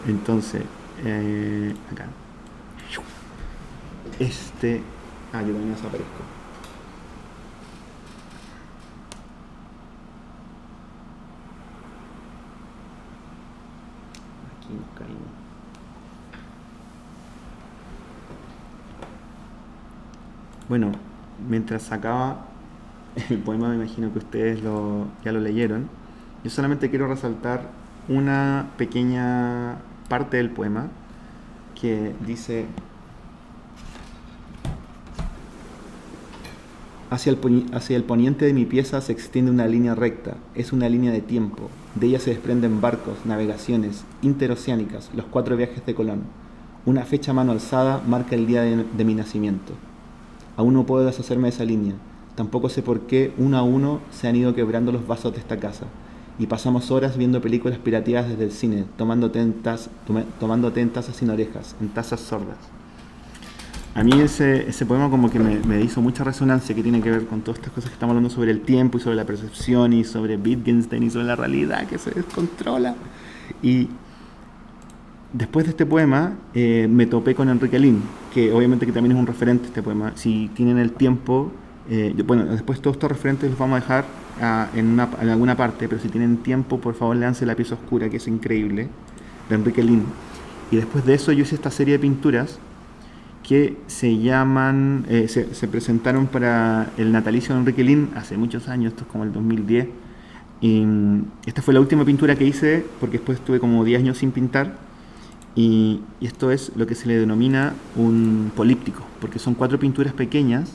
Entonces, acá. Este. Ah, yo también desaparezco. Aquí nos caímos. Bueno, mientras sacaba el poema, me imagino que ustedes ya lo leyeron. Yo solamente quiero resaltar una pequeña parte del poema que dice: hacia el poniente de mi pieza se extiende una línea recta, es una línea de tiempo. De ella se desprenden barcos, navegaciones interoceánicas, los 4 viajes de Colón. Una fecha a mano alzada marca el día de mi nacimiento. Aún no puedo deshacerme de esa línea. Tampoco sé por qué uno a uno se han ido quebrando los vasos de esta casa. Y pasamos horas viendo películas pirateadas desde el cine, tomando té en tazas sin orejas, en tazas sordas. A mí ese poema como que me hizo mucha resonancia, que tiene que ver con todas estas cosas que estamos hablando sobre el tiempo y sobre la percepción y sobre Wittgenstein y sobre la realidad que se descontrola. Y después de este poema me topé con Enrique Lin, que obviamente que también es un referente este poema. Si tienen el tiempo, bueno, después todos estos referentes los vamos a dejar en alguna parte, pero si tienen tiempo, por favor, léanse La pieza oscura, que es increíble, de Enrique Lin. Y después de eso yo hice esta serie de pinturas que se llaman, se presentaron para el natalicio de Enrique Lin hace muchos años, esto es como el 2010. Y esta fue la última pintura que hice, porque después estuve como 10 años sin pintar. Y esto es lo que se le denomina un políptico, porque son 4 pinturas pequeñas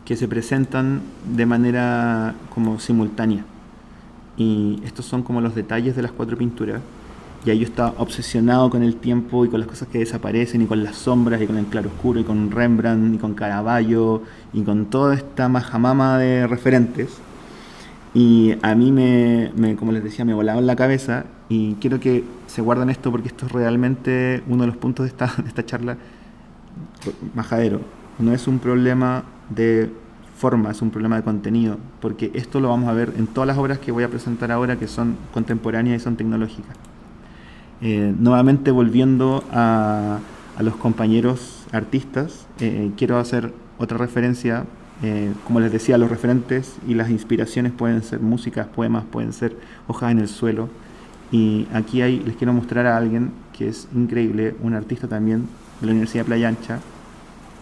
que se presentan de manera como simultánea. Y estos son como los detalles de las 4 pinturas. Y ahí yo estaba obsesionado con el tiempo y con las cosas que desaparecen y con las sombras y con el claroscuro y con Rembrandt y con Caravaggio y con toda esta majamama de referentes. Y a mí como les decía, me volaba en la cabeza y quiero que se guarden esto porque esto es realmente uno de los puntos de esta charla. Majadero, no es un problema de forma, es un problema de contenido, porque esto lo vamos a ver en todas las obras que voy a presentar ahora, que son contemporáneas y son tecnológicas. Nuevamente volviendo a los compañeros artistas, quiero hacer otra referencia. Como les decía, los referentes y las inspiraciones pueden ser músicas, poemas, pueden ser hojas en el suelo. Y aquí les quiero mostrar a alguien que es increíble, un artista también de la Universidad de Playa Ancha,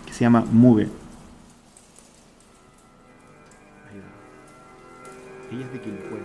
que se llama Mube. Ella es de Quilpué.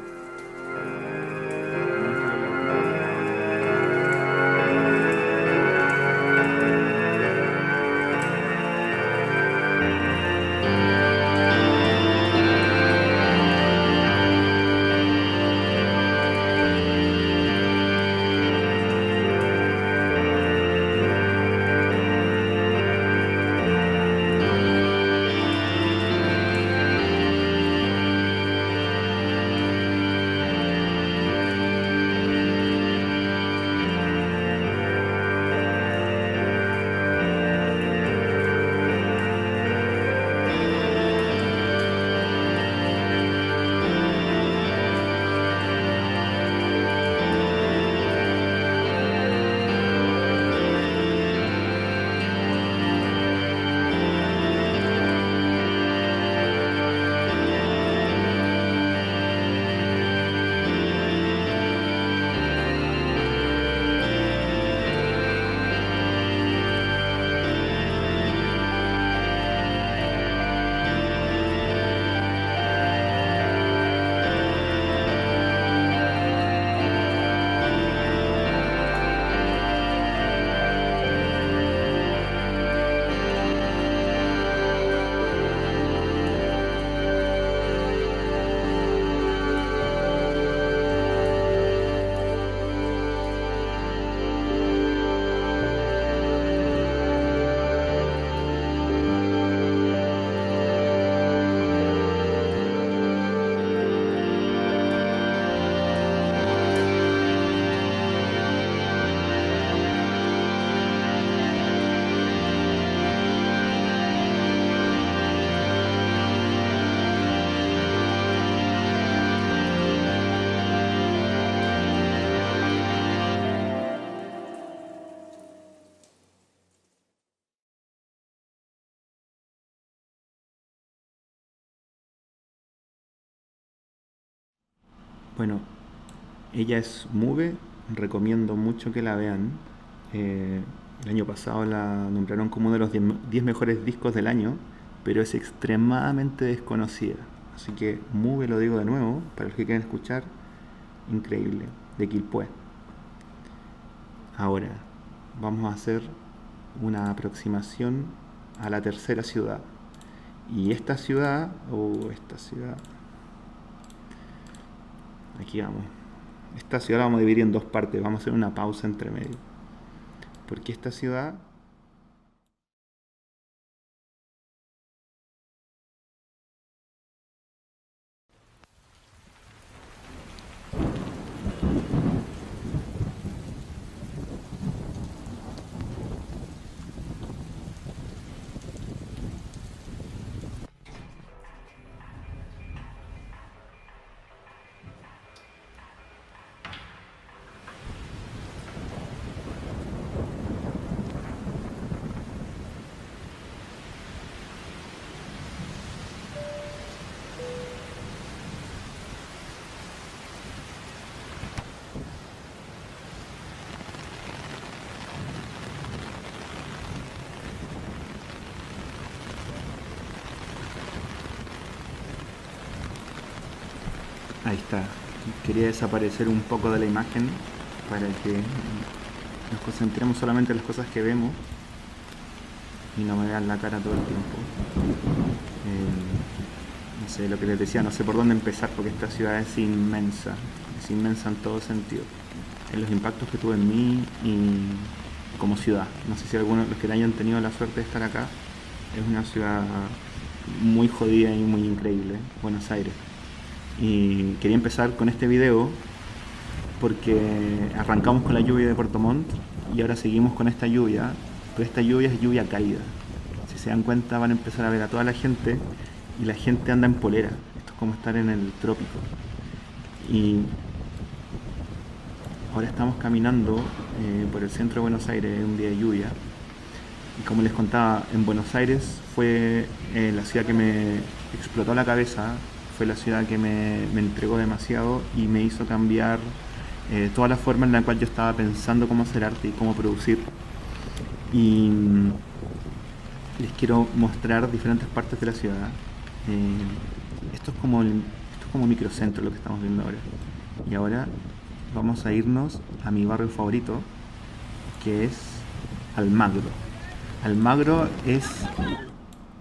Bueno, ella es Move, recomiendo mucho que la vean. Eh, el año pasado la nombraron como uno de los 10 mejores discos del año, pero es extremadamente desconocida. Así que Move, lo digo de nuevo, para los que quieran escuchar, increíble, de Quilpué. Ahora, vamos a hacer una aproximación a la tercera ciudad. Y esta ciudad, aquí vamos. Esta ciudad la vamos a dividir en dos partes, vamos a hacer una pausa entre medio. Porque esta ciudad ahí está. Quería desaparecer un poco de la imagen para que nos concentremos solamente en las cosas que vemos y no me vean la cara todo el tiempo. No sé, lo que les decía, no sé por dónde empezar porque esta ciudad es inmensa en todo sentido. En los impactos que tuve en mí y como ciudad. No sé si algunos, los que hayan tenido la suerte de estar acá, es una ciudad muy jodida y muy increíble, Buenos Aires. Y quería empezar con este video porque arrancamos con la lluvia de Puerto Montt y ahora seguimos con esta lluvia, pero esta lluvia es lluvia cálida. Si se dan cuenta van a empezar a ver a toda la gente y la gente anda en polera. Esto es como estar en el trópico. Y ahora estamos caminando por el centro de Buenos Aires, un día de lluvia. Y como les contaba, en Buenos Aires fue la ciudad que me explotó la cabeza, fue la ciudad que me entregó demasiado y me hizo cambiar toda la forma en la cual yo estaba pensando cómo hacer arte y cómo producir. Y les quiero mostrar diferentes partes de la ciudad. Esto es como microcentro lo que estamos viendo ahora. Y ahora vamos a irnos a mi barrio favorito, que es Almagro. Almagro es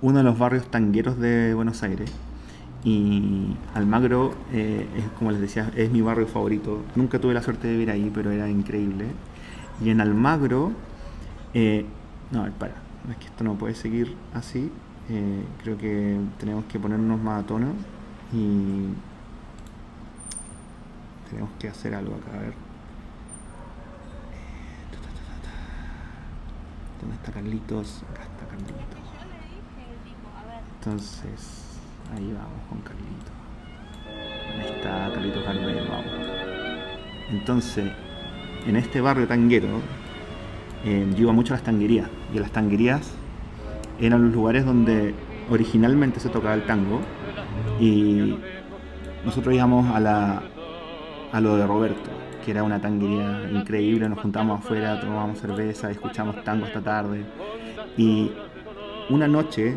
uno de los barrios tangueros de Buenos Aires. Y Almagro, como les decía, es mi barrio favorito. Nunca tuve la suerte de vivir ahí, pero era increíble. Y en Almagro, no, para, es que esto no puede seguir así. Creo que tenemos que ponernos más a tono y tenemos que hacer algo acá, a ver. ¿Dónde está Carlitos? Acá está Carlitos. Entonces, ahí vamos con Carlitos. Ahí está Carlitos Gardel, vamos. Entonces, en este barrio tanguero, yo iba mucho a las tanguerías. Y en las tanguerías eran los lugares donde originalmente se tocaba el tango. Y nosotros íbamos a lo de Roberto, que era una tanguería increíble. Nos juntábamos afuera, tomábamos cerveza, escuchábamos tango hasta tarde. Y una noche,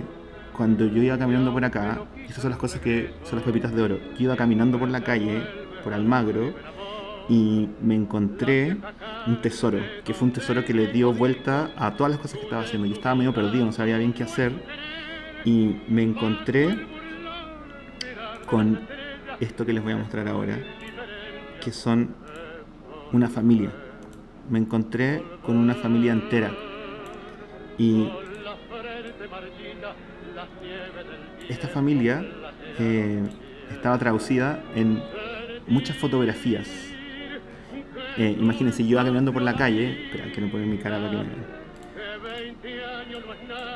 cuando yo iba caminando por acá, esas son las cosas que son las pepitas de oro. Yo iba caminando por la calle, por Almagro, y me encontré un tesoro, que fue un tesoro que le dio vuelta a todas las cosas que estaba haciendo. Yo estaba medio perdido, no sabía bien qué hacer, y me encontré con esto que les voy a mostrar ahora, que son una familia. Me encontré con una familia entera. Y esta familia estaba traducida en muchas fotografías. Imagínense, yo iba caminando por la calle. Espera, que no poner mi cara para que me vean.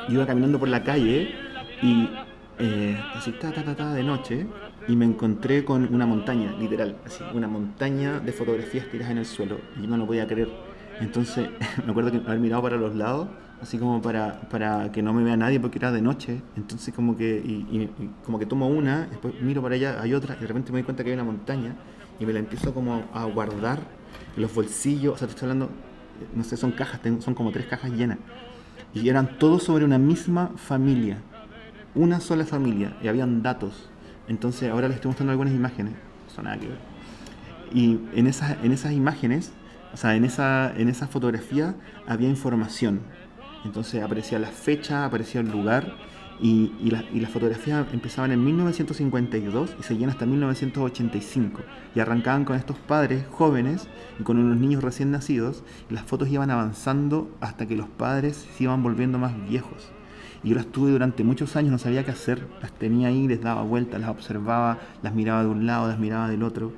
Yo iba caminando por la calle y así de noche, y me encontré con una montaña, literal, así, una montaña de fotografías tiradas en el suelo, y yo no lo podía creer. Entonces me acuerdo que haber mirado para los lados, así como para que no me vea nadie porque era de noche. Entonces como que, como que tomo una, después miro para allá, hay otra, y de repente me doy cuenta que hay una montaña y me la empiezo como a guardar en los bolsillos. O sea, te estoy hablando, no sé, son cajas, son como 3 cajas llenas. Y eran todos sobre una misma familia, una sola familia, y habían datos. Entonces ahora les estoy mostrando algunas imágenes, son nada que ver. Y en esas imágenes, o sea, en esa fotografía había información. Entonces aparecía la fecha, aparecía el lugar, y las fotografías empezaban en 1952 y seguían hasta 1985. Y arrancaban con estos padres jóvenes y con unos niños recién nacidos, y las fotos iban avanzando hasta que los padres se iban volviendo más viejos. Y yo las tuve durante muchos años, no sabía qué hacer, las tenía ahí, les daba vueltas, las observaba, las miraba de un lado, las miraba del otro,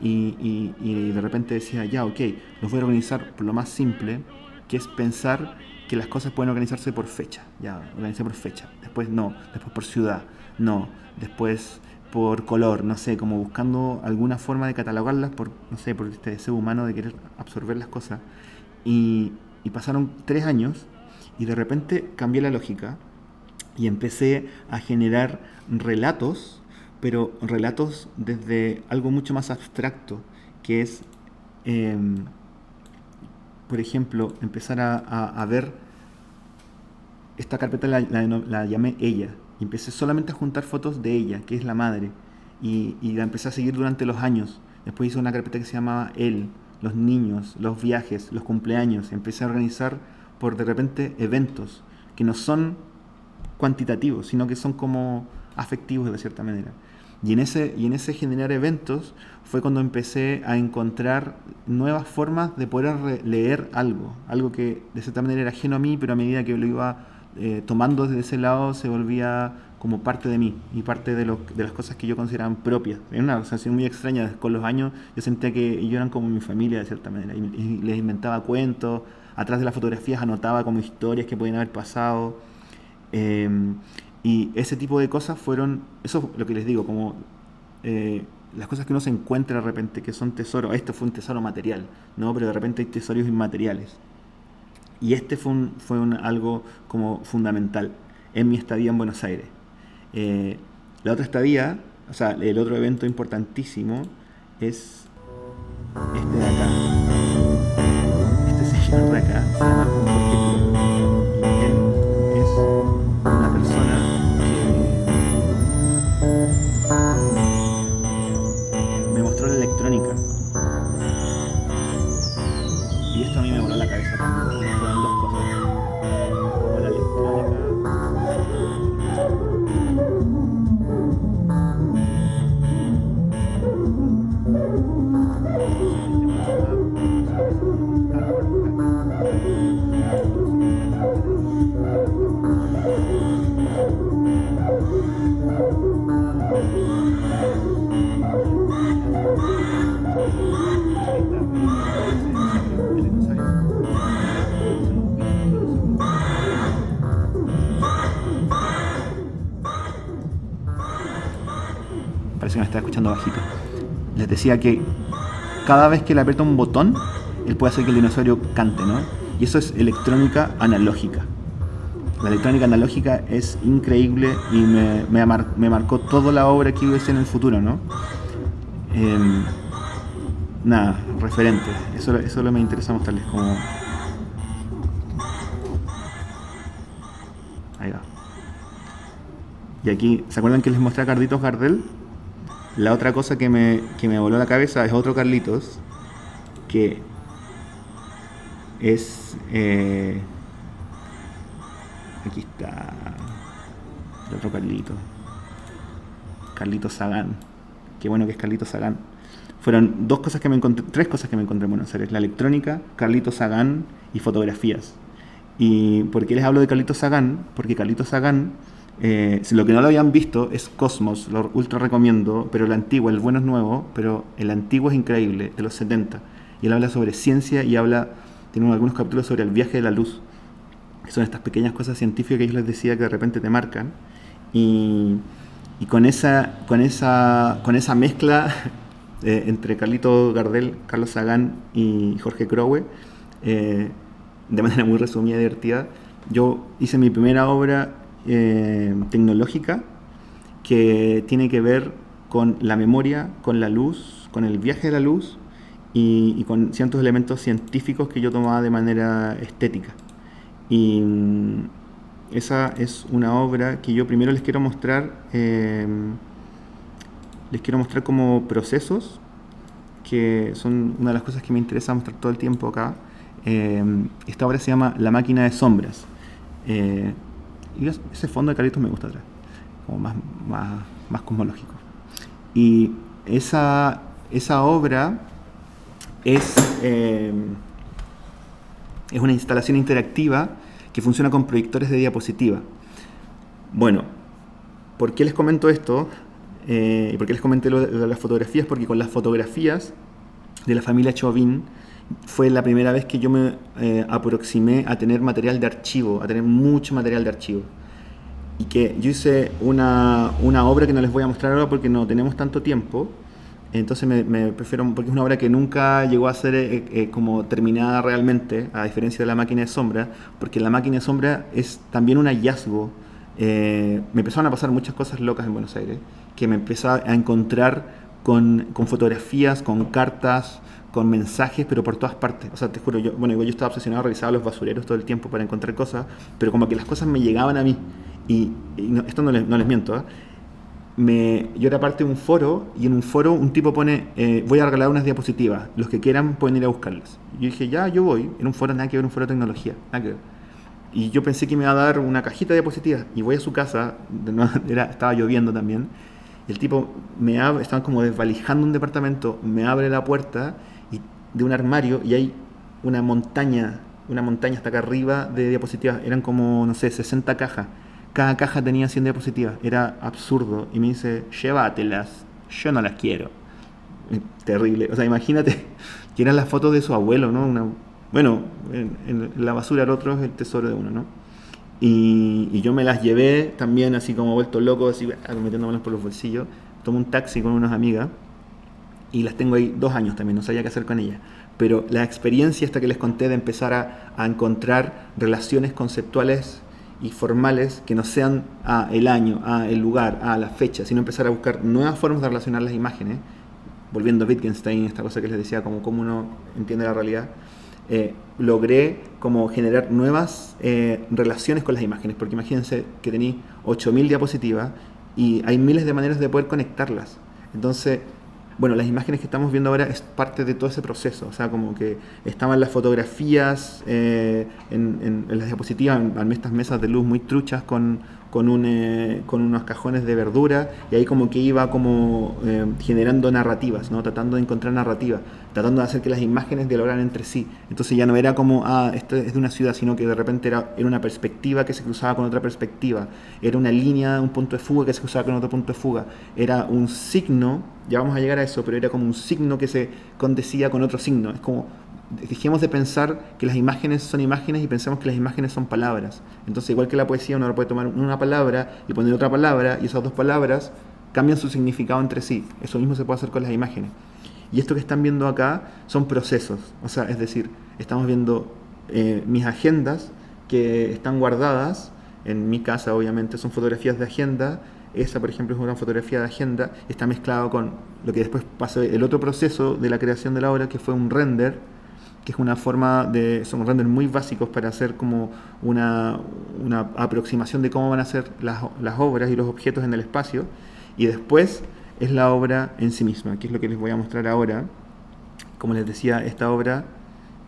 y de repente decía, ya, ok, los voy a organizar por lo más simple, que es pensar que las cosas pueden organizarse por fecha, ya, organizé por fecha, después no, después por ciudad, no, después por color, no sé, como buscando alguna forma de catalogarlas por, no sé, por este deseo humano de querer absorber las cosas. Y pasaron 3 años y de repente cambié la lógica y empecé a generar relatos, pero relatos desde algo mucho más abstracto, que es, em, por ejemplo, empezar a ver esta carpeta, la llamé ella, y empecé solamente a juntar fotos de ella, que es la madre, y la empecé a seguir durante los años. Después hice una carpeta que se llamaba él, los niños, los viajes, los cumpleaños, empecé a organizar por de repente eventos que no son cuantitativos, sino que son como afectivos de cierta manera. Y en ese generar eventos fue cuando empecé a encontrar nuevas formas de poder leer algo que de cierta manera era ajeno a mí, pero a medida que lo iba tomando desde ese lado se volvía como parte de mí y parte de las cosas que yo consideraba propias. Era una sensación muy extraña. Con los años yo sentía que ellos eran como mi familia de cierta manera, y les inventaba cuentos, atrás de las fotografías anotaba como historias que podían haber pasado. Eh, y ese tipo de cosas fueron, eso es lo que les digo, como las cosas que uno se encuentra de repente, que son tesoros. Esto fue un tesoro material, ¿no? Pero de repente hay tesoros inmateriales. Y este fue algo como fundamental en mi estadía en Buenos Aires. La otra estadía, o sea, el otro evento importantísimo es este de acá. Este señor de acá se llama Jorge Cruz. Y él es una persona que me mostró la electrónica. Y esto a mí me voló la cabeza también. Fueron dos cosas. Como la electrónica. Parece que me estaba escuchando bajito. Les decía que cada vez que le aprieta un botón, él puede hacer que el dinosaurio cante, ¿no? Y eso es electrónica analógica. La electrónica analógica es increíble y me marcó toda la obra que iba a hacer en el futuro, ¿no? Nada, referente. Eso es lo que me interesa mostrarles, como... Ahí va. Y aquí, ¿se acuerdan que les mostré a Carlitos Gardel? La otra cosa que me voló la cabeza es otro Carlitos, que es... aquí está el otro Carlito. Carlitos Sagán. Qué bueno que es Carlitos Sagán. Fueron tres cosas que me encontré en Buenos Aires: la electrónica, Carlitos Sagán y fotografías. ¿Y por qué les hablo de Carlitos Sagán? Porque Carlitos Sagán, si lo que no lo habían visto es Cosmos, lo ultra recomiendo, pero el antiguo, el bueno es nuevo, pero el antiguo es increíble, de los 70. Y él habla sobre ciencia y tiene algunos capítulos sobre el viaje de la luz, que son estas pequeñas cosas científicas que yo les decía que de repente te marcan. Y con esa mezcla entre Carlito Gardel, Carlos Sagan y Jorge Crowe, de manera muy resumida y divertida. Yo hice mi primera obra tecnológica que tiene que ver con la memoria, con la luz, con el viaje de la luz y con ciertos elementos científicos que yo tomaba de manera estética. Y esa es una obra que yo primero les quiero mostrar como procesos, que son una de las cosas que me interesa mostrar todo el tiempo acá. Esta obra se llama La máquina de sombras. Y ese fondo de Carlitos me gusta atrás, como más cosmológico. Y esa obra es una instalación interactiva que funciona con proyectores de diapositiva. Bueno, ¿por qué les comento esto? ¿Y por qué les comenté lo de las fotografías? Porque con las fotografías de la familia Chauvin fue la primera vez que yo me aproximé a tener material de archivo, a tener mucho material de archivo. Y que yo hice una obra que no les voy a mostrar ahora porque no tenemos tanto tiempo. Entonces me prefiero, porque es una obra que nunca llegó a ser como terminada realmente, a diferencia de La máquina de sombra, porque La máquina de sombra es también un hallazgo. Me empezaron a pasar muchas cosas locas en Buenos Aires, que me empecé a encontrar con fotografías, con cartas, con mensajes, pero por todas partes. O sea, te juro, yo estaba obsesionado, revisaba los basureros todo el tiempo para encontrar cosas, pero como que las cosas me llegaban a mí. Y no, esto no les miento, ¿eh? Yo era parte de un foro, y en un foro un tipo pone, voy a regalar unas diapositivas, los que quieran pueden ir a buscarlas. Y yo dije, ya, yo voy. En un foro, nada que ver, un foro de tecnología, nada que ver. Y yo pensé que me iba a dar una cajita de diapositivas, y voy a su casa, estaba lloviendo también, y el tipo me abre, estaban como desvalijando un departamento, me abre la puerta de un armario, y hay una montaña hasta acá arriba de diapositivas, eran como, no sé, 60 cajas. Cada caja tenía 100 diapositivas, era absurdo. Y me dice, llévatelas, yo no las quiero. Terrible. O sea, imagínate que eran las fotos de su abuelo, ¿no? En la basura el otro es el tesoro de uno, ¿no? Y yo me las llevé también así como vuelto loco, así metiéndomelas por los bolsillos. Tomé un taxi con unas amigas y las tengo ahí 2 años también, no sabía qué hacer con ellas. Pero la experiencia esta que les conté de empezar a encontrar relaciones conceptuales y formales que no sean el año, el lugar, la fecha, sino empezar a buscar nuevas formas de relacionar las imágenes, volviendo a Wittgenstein, esta cosa que les decía, como cómo uno entiende la realidad, logré como generar nuevas relaciones con las imágenes, porque imagínense que tenéis 8000 diapositivas y hay miles de maneras de poder conectarlas. Entonces, bueno, las imágenes que estamos viendo ahora es parte de todo ese proceso. O sea, como que estaban las fotografías en las diapositivas, en estas mesas de luz muy truchas con unos cajones de verdura, y ahí como que iba como generando narrativas, ¿no? Tratando de encontrar narrativas, tratando de hacer que las imágenes dialogaran entre sí. Entonces ya no era como, esto es de una ciudad, sino que de repente era una perspectiva que se cruzaba con otra perspectiva, era una línea, un punto de fuga que se cruzaba con otro punto de fuga, era un signo, ya vamos a llegar a eso, pero era como un signo que se condecía con otro signo. Es como, dejemos de pensar que las imágenes son imágenes y pensemos que las imágenes son palabras. Entonces, igual que la poesía, uno puede tomar una palabra y poner otra palabra, y esas 2 palabras cambian su significado entre sí. Eso mismo se puede hacer con las imágenes. Y esto que están viendo acá son procesos. O sea, es decir, estamos viendo mis agendas que están guardadas en mi casa, obviamente, son fotografías de agenda. Esa, por ejemplo, es una fotografía de agenda, está mezclado con lo que después pasó, el otro proceso de la creación de la obra, que fue un render, que es una forma son renders muy básicos para hacer como una aproximación de cómo van a ser las obras y los objetos en el espacio. Y después es la obra en sí misma, que es lo que les voy a mostrar ahora. Como les decía, esta obra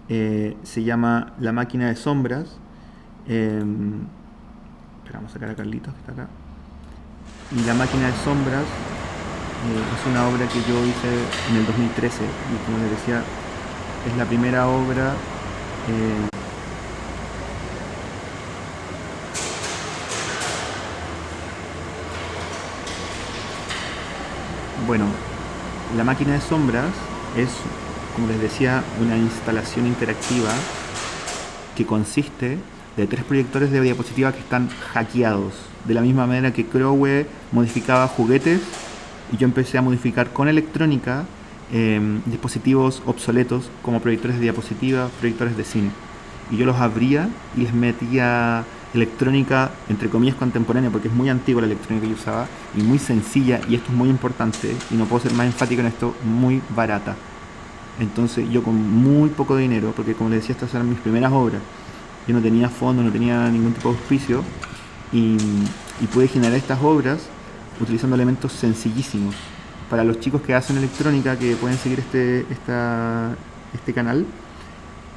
se llama La máquina de sombras. Vamos a sacar a Carlitos, que está acá. Y La máquina de sombras es una obra que yo hice en el 2013, y como les decía, es la primera obra bueno, La máquina de sombras es, como les decía, una instalación interactiva que consiste de 3 proyectores de diapositiva que están hackeados, de la misma manera que Crowe modificaba juguetes y yo empecé a modificar con electrónica dispositivos obsoletos como proyectores de diapositiva, proyectores de cine. Y yo los abría y les metía electrónica, entre comillas, contemporánea, porque es muy antigua la electrónica que yo usaba y muy sencilla, y esto es muy importante, y no puedo ser más enfático en esto, muy barata. Entonces yo con muy poco dinero, porque como les decía, estas eran mis primeras obras, yo no tenía fondo, no tenía ningún tipo de auspicio, y, y pude generar estas obras utilizando elementos sencillísimos. Para los chicos que hacen electrónica, que pueden seguir este canal,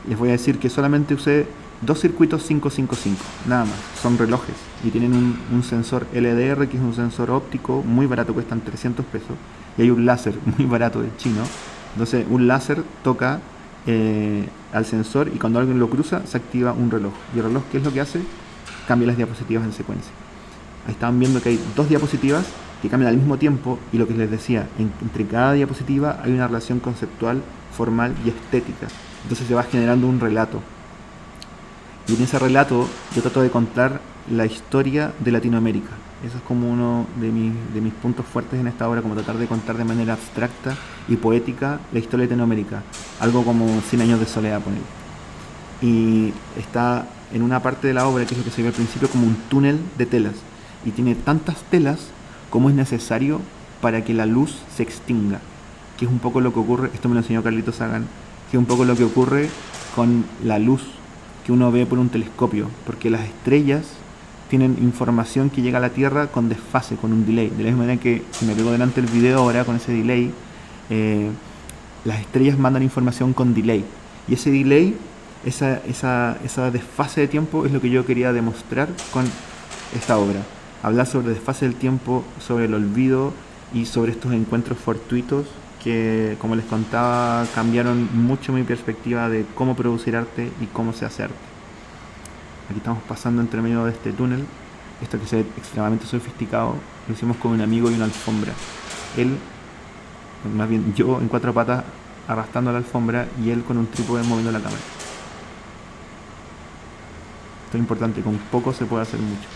les voy a decir que solamente usé dos circuitos 555, nada más. Son relojes y tienen un sensor LDR, que es un sensor óptico muy barato, cuestan 300 pesos, y hay un láser muy barato del chino. Entonces un láser toca al sensor, y cuando alguien lo cruza se activa un reloj. Y el reloj, ¿qué es lo que hace? Cambia las diapositivas en secuencia. Ahí estaban viendo que hay dos diapositivas que cambian al mismo tiempo, y lo que les decía, entre cada diapositiva hay una relación conceptual, formal y estética. Entonces se va generando un relato. Y en ese relato yo trato de contar la historia de Latinoamérica. Eso es como uno de mis puntos fuertes en esta obra, como tratar de contar de manera abstracta y poética la historia de Latinoamérica. Algo como 100 años de soledad, poner. Y está en una parte de la obra, que es lo que se ve al principio, como un túnel de telas. Y tiene tantas telas como es necesario para que la luz se extinga. Que es un poco lo que ocurre, esto me lo enseñó Carlitos Sagan, que es un poco lo que ocurre con la luz que uno ve por un telescopio, porque las estrellas tienen información que llega a la Tierra con desfase, con un delay. De la misma manera que, si me pego delante el video ahora con ese delay, las estrellas mandan información con delay. Y ese delay, esa desfase de tiempo, es lo que yo quería demostrar con esta obra. Hablar sobre desfase del tiempo, sobre el olvido y sobre estos encuentros fortuitos que, como les contaba, cambiaron mucho mi perspectiva de cómo producir arte y cómo se hace arte. Aquí estamos pasando entre medio de este túnel, esto que se ve extremadamente sofisticado, lo hicimos con un amigo y una alfombra. Él, más bien yo, en cuatro patas arrastrando la alfombra, y él con un trípode moviendo la cámara. Esto es importante, con poco se puede hacer mucho.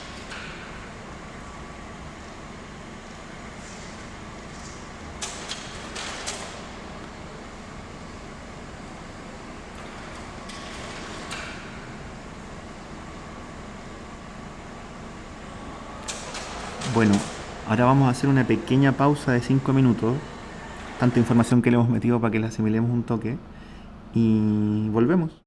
Bueno, ahora vamos a hacer una pequeña pausa de 5 minutos. Tanta información que le hemos metido para que la asimilemos un toque. Y volvemos.